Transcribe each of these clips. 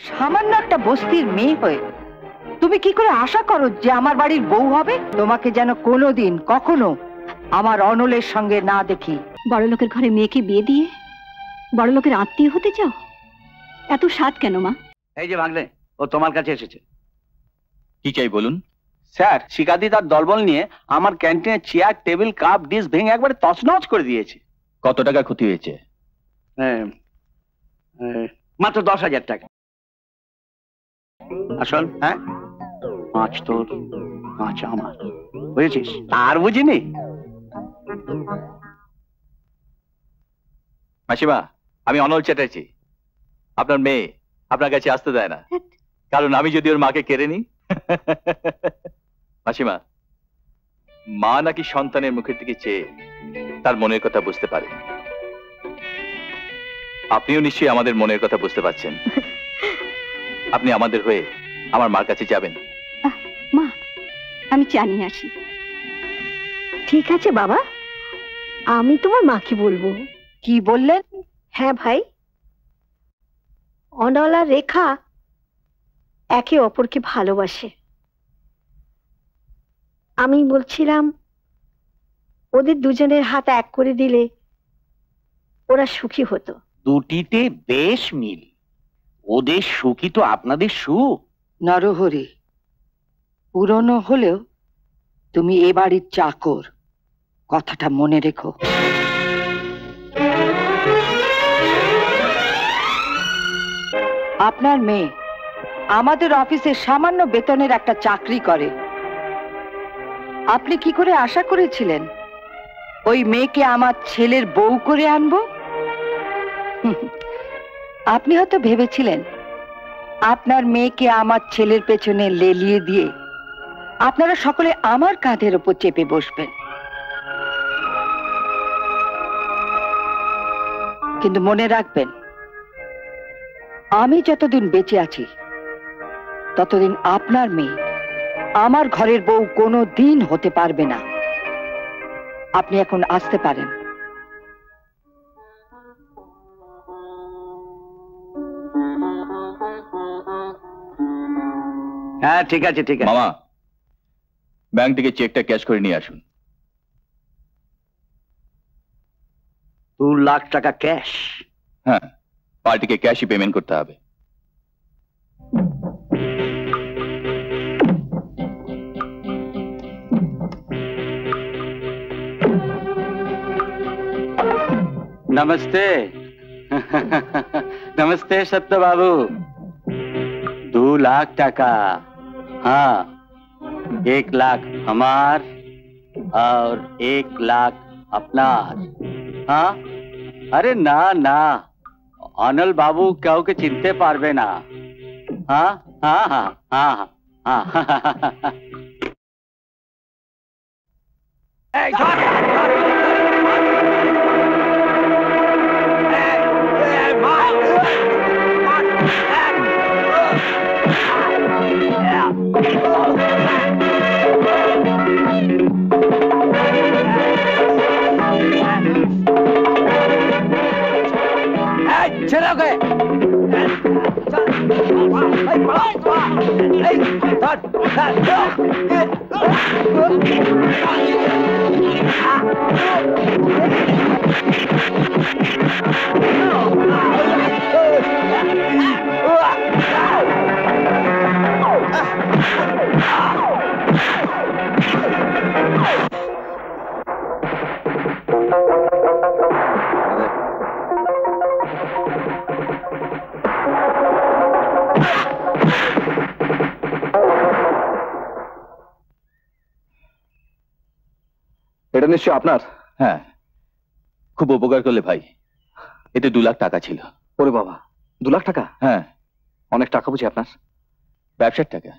সামান্য একটা বস্তির মেয়ে হয়ে তুমি কি করে আশা করো যে আমার বাড়ির বউ হবে? তোমাকে যেন কোনোদিন কখনো আমার অনলের সঙ্গে না দেখি। বড় লোকের ঘরে মেয়েকে বিয়ে দিয়ে বড় লোকের আত্মীয় হতে চাও? এত স্বাদ কেন মা? এই যে ভাগ্নে, ও তোমার কাছে এসেছে। কি চাই বলুন? স্যার, শিকাদি তার দলবল নিয়ে আমার ক্যান্টিনে চেয়ার টেবিল কাপ ডিশ ভেঙে একবারে তছনছ করে দিয়েছে। কত টাকা ক্ষতি হয়েছে? মাত্র 10,000 টাকা। আসল? হ্যাঁ, 5 তোর 5 আমার, বুঝেছিস? আর বুঝিনি। মাসিমা, আমি অনল চ্যাটার্জি। আপনার মেয়ে আপনার কাছে আসতে দেয় না, কারণ আমি যদি ওর মাকে কেড়ে নিই। মাসিমা, মা নাকি সন্তানের মুখের দিকে চেয়ে তার মনের কথা বুঝতে পারে। আপনিও নিশ্চয়ই আমাদের মনের কথা বুঝতে পারছেন। আপনি আমাদের হয়ে আমার মার কাছে যাবেন। মা, আমি চা নিয়ে আসি। ঠিক আছে বাবা, আমি তোমার মাকে বলবো। কি বললেন? হ্যাঁ ভাই, অনল আর রেখা একে অপরকে ভালোবাসে। আমি বলছিলাম ওদের দুজনের হাত এক করে দিলে ওরা সুখী হতো। দুটিতে বেশ মিল। ওদের সুখই তো আপনাদের সুখ। নরহরি, পুরনো হলেও তুমি এ বাড়ির চাকর, কথাটা মনে রেখো। আপনার মেয়ে আমাদের অফিসে সামান্য বেতনের একটা চাকরি করে। আপনি কি করে আশা করেছিলেন ওই মেয়েকে আমার ছেলের বউ করে আনবো? আপনি হয়তো ভেবেছিলেন আপনার মেয়েকে আমার ছেলের পেছনে লেলিয়ে দিয়ে আপনারা সকলে আমার কাঁধের ওপর চেপে বসবেন। কিন্তু মনে রাখবেন, আমি যতদিন বেঁচে আছি ততদিন আপনার মেয়ে আমার ঘরের বউ কোনো দিন হতে পারবে না। আপনি এখন আসতে পারেন। হ্যাঁ, ঠিক আছে, ঠিক আছে। মামা, ব্যাংক থেকে চেকটা ক্যাশ করে নিয়ে আসুন। 2 লাখ টাকা ক্যাশ? হ্যাঁ, পার্টিকে ক্যাশই পেমেন্ট করতে হবে। नमस्ते। नमस्ते सत्य बाबू। 2 लाख टका? हाँ, 1 लाख हमार और 1 लाख अपनार। हाँ, अरे ना ना, अनल बाबू क्यों के चिंते पारबे ना। हाँ हाँ हाँ हाँ हाँ हाँ। चलो गए। এটা নিশ্চয় আপনার? হ্যাঁ, খুব উপকার করলে ভাই। এতে 2 লাখ টাকা ছিল। ওরে বাবা, 2 লাখ টাকা? হ্যাঁ, অনেক টাকা বুঝি আপনার? ব্যবসার টাকা।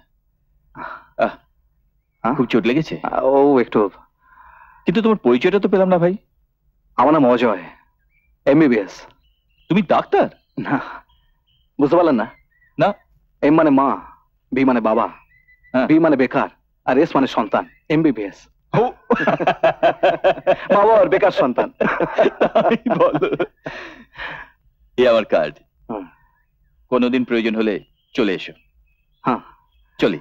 খুব চোট লেগেছে? ও একটু। কিন্তু তোমার পরিচয়টা তো পেলাম না ভাই। আমার নাম অজয়, MBBS। তুমি ডাক্তার? না, বুঝতে পারলেন না? না। M মানে মা, B মানে বাবা, B মানে বেকার, আর S মানে সন্তান। MBBS। বাবা আর বেকার সন্তান। বলো, এই আমার কার্ড। কোনোদিন প্রয়োজন হলে চলে এসো। হ্যাঁ, চলি।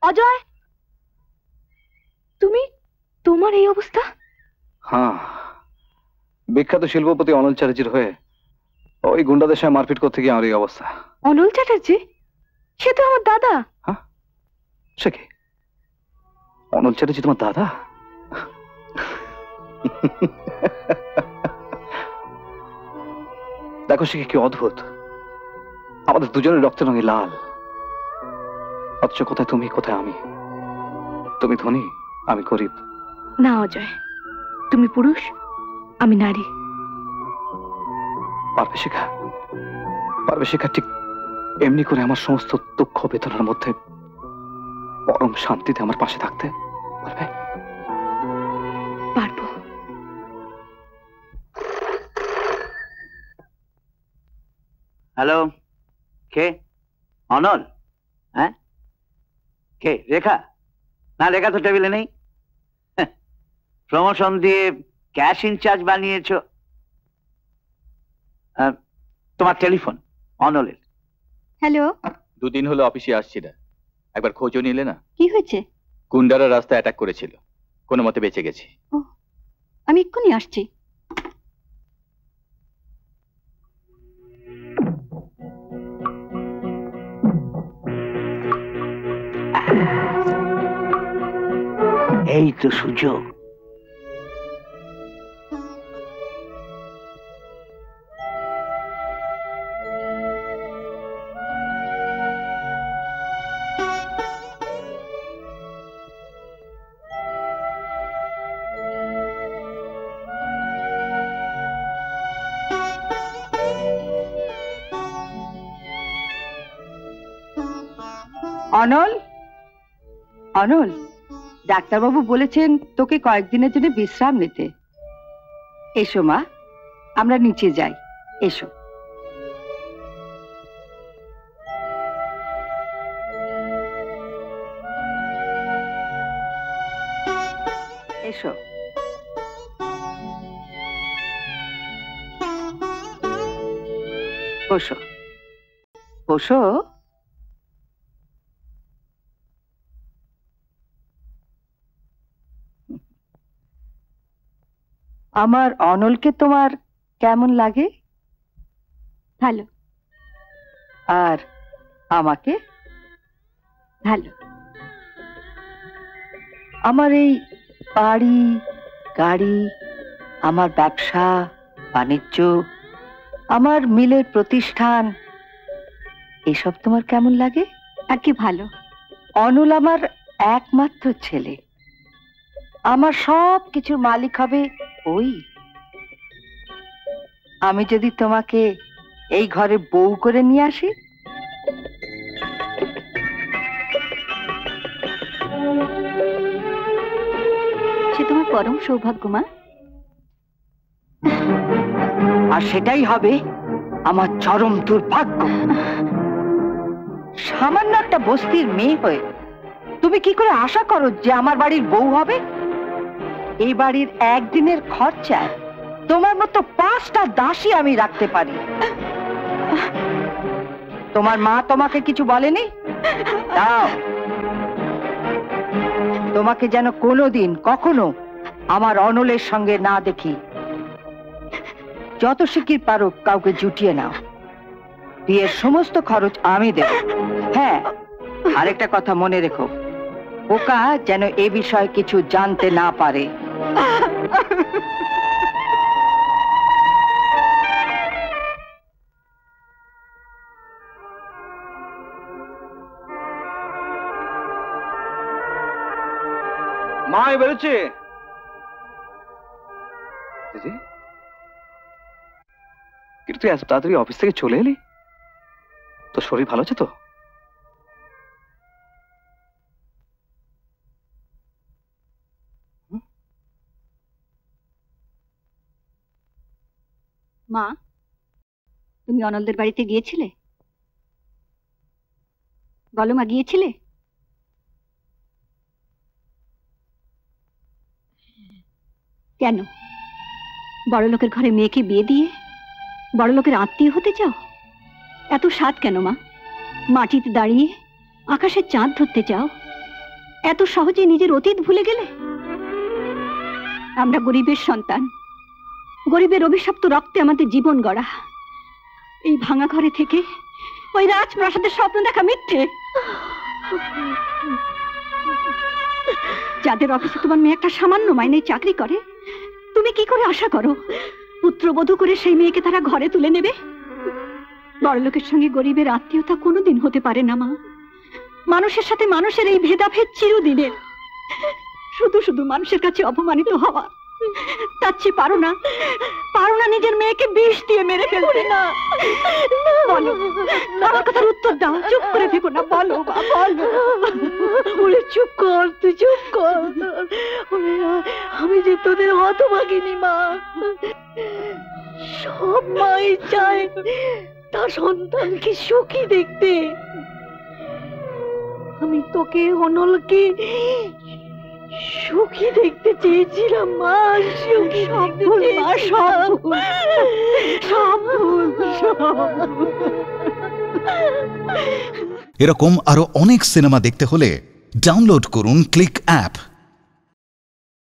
অজয়, তুমি, তোমার এই অবস্থা? হ্যাঁ, বিখ্যাত শিল্পপতি অনল চ্যাটার্জির হয়ে ওই গুন্ডাদের সঙ্গে মারপিট করতে গিয়ে আমার এই অবস্থা। অনল চ্যাটার্জি? সে তো আমার দাদা। হ্যাঁ, সে কি? অনল চ্যাটার্জি তোমার দাদা? দেখো সে কি অদ্ভুত, আমাদের দুজনের রক্তের রঙে লাল, অথচ কোথায় তুমি কোথায় আমি। তুমি ধনী, আমি গরিব। না অজয়, তুমি পুরুষ, আমি নারী। পারবে শিখা, পারবে শিখা ঠিক এমনি করে আমার সমস্ত দুঃখ বেদনার মধ্যে পরম শান্তিতে আমার পাশে থাকতে পারবে? পারবো। হ্যালো, কে? অনল? হ্যাঁ, কে? রেখা? না, রেখা তো টেবিলে নেই। প্রমোশন দিয়ে ক্যাশ ইনচার্জ বানিয়েছো। তোমার টেলিফোন অনলের। হ্যালো, দুদিন হলো অফিসে আসছি না, একবার খোঁজও নিলে না? কি হয়েছে? গুন্ডারা রাস্তায় অ্যাটাক করেছিল, কোনো মতে বেঁচে গেছি। আমি এক্ষুনি আসছি। এই তো সুযোগ। অনল, অনল, ডাক্তারবাবু বলেছেন তোকে কয়েকদিনের জন্য বিশ্রাম নিতে। এসো মা, আমরা নিচে যাই, এসো। এসো। বসো, বসো। আমার অনলকে তোমার কেমন লাগে? ভালো। আর আমাকে? ভালো। আমার এই বাড়ি, গাড়ি, আমার ব্যবসা বাণিজ্য, আমার মিলের প্রতিষ্ঠান, এসব তোমার কেমন লাগে? আর কি ভালো। অনল আমার একমাত্র ছেলে, আমার সব কিছুর মালিক হবে ওই। আমি যদি তোমাকে এই ঘরে বউ করে নিয়ে আসি, সে তোমার পরম সৌভাগ্য মা। আর সেটাই হবে আমার চরম দুর্ভাগ্য। সামান্য একটা বস্তির মেয়ে হয়ে তুমি কি করে আশা করো যে আমার বাড়ির বউ হবে? এই বাড়ির একদিনের খরচায় তোমার মতো 5টা দাসী আমি রাখতে পারি। তোমার মা তোমাকে কিছু বলেনি? দাও, তোমাকে যেন কোনোদিন কখনো আমার অনলের সঙ্গে না দেখি। যত শিগগির পারো কাউকে জুটিয়ে নাও, বিয়ের সমস্ত খরচ আমি দেব। হ্যাঁ, আরেকটা কথা মনে রেখো, ওকা যেন এ বিষয়ে কিছু জানতে না পারে। মা বেরোচ্ছে। দিদি, কিন্তু তুই এত তাড়াতাড়ি অফিস থেকে চলে এলি? তোর শরীর ভালো আছে তো? মা, তুমি অনলদের বাড়িতে গিয়েছিলে? বলো মা, গিয়েছিলে? কেন? বড় লোকের ঘরে মেয়েকে বিয়ে দিয়ে বড় লোকের আত্মীয় হতে চাও? এত স্বাদ কেন মা? মাটিতে দাঁড়িয়ে আকাশের চাঁদ ধরতে চাও? এত সহজে নিজের অতীত ভুলে গেলে? আমরা গরিবের সন্তান, গরিবের অভিশপ্ত রক্তে আমাদের জীবন গড়া। এই ভাঙা ঘরে থেকে ওই রাজপ্রাসাদের স্বপ্ন দেখা মিথ্যে। যাদের অফিসে তোমার মেয়ে একটা সামান্য মাইনে চাকরি করে, তুমি কি করে আশা করো পুত্রবধূ করে সেই মেয়েকে তারা ঘরে তুলে নেবে? বড়লোকের সঙ্গে গরিবের আত্মীয়তা কোনোদিন হতে পারে না মা। মানুষের সাথে মানুষের এই ভেদাভেদ চিরদিনের। শুধু শুধু মানুষের কাছে অপমানিত হওয়া, তার চেয়ে পারো না নিজের মেয়েকে বিষ দিয়ে মেরে ফেলতে? না, বলো, আমার কথার উত্তর দাও, চুপ করে থেকো না, বলো মা, বলো। ওরে চুপ কর, তুই চুপ কর। আমি যে তোদের হতভাগিনী মা। সব মাই চায় তার সন্তানকে সুখী দেখতে। আমি তোকে, অনলকে সুখী দেখতে চেয়েছিলাম মা, সুখী দেখতে এরকম আরো অনেক সিনেমা দেখতে হলে ডাউনলোড করুন ক্লিক অ্যাপ।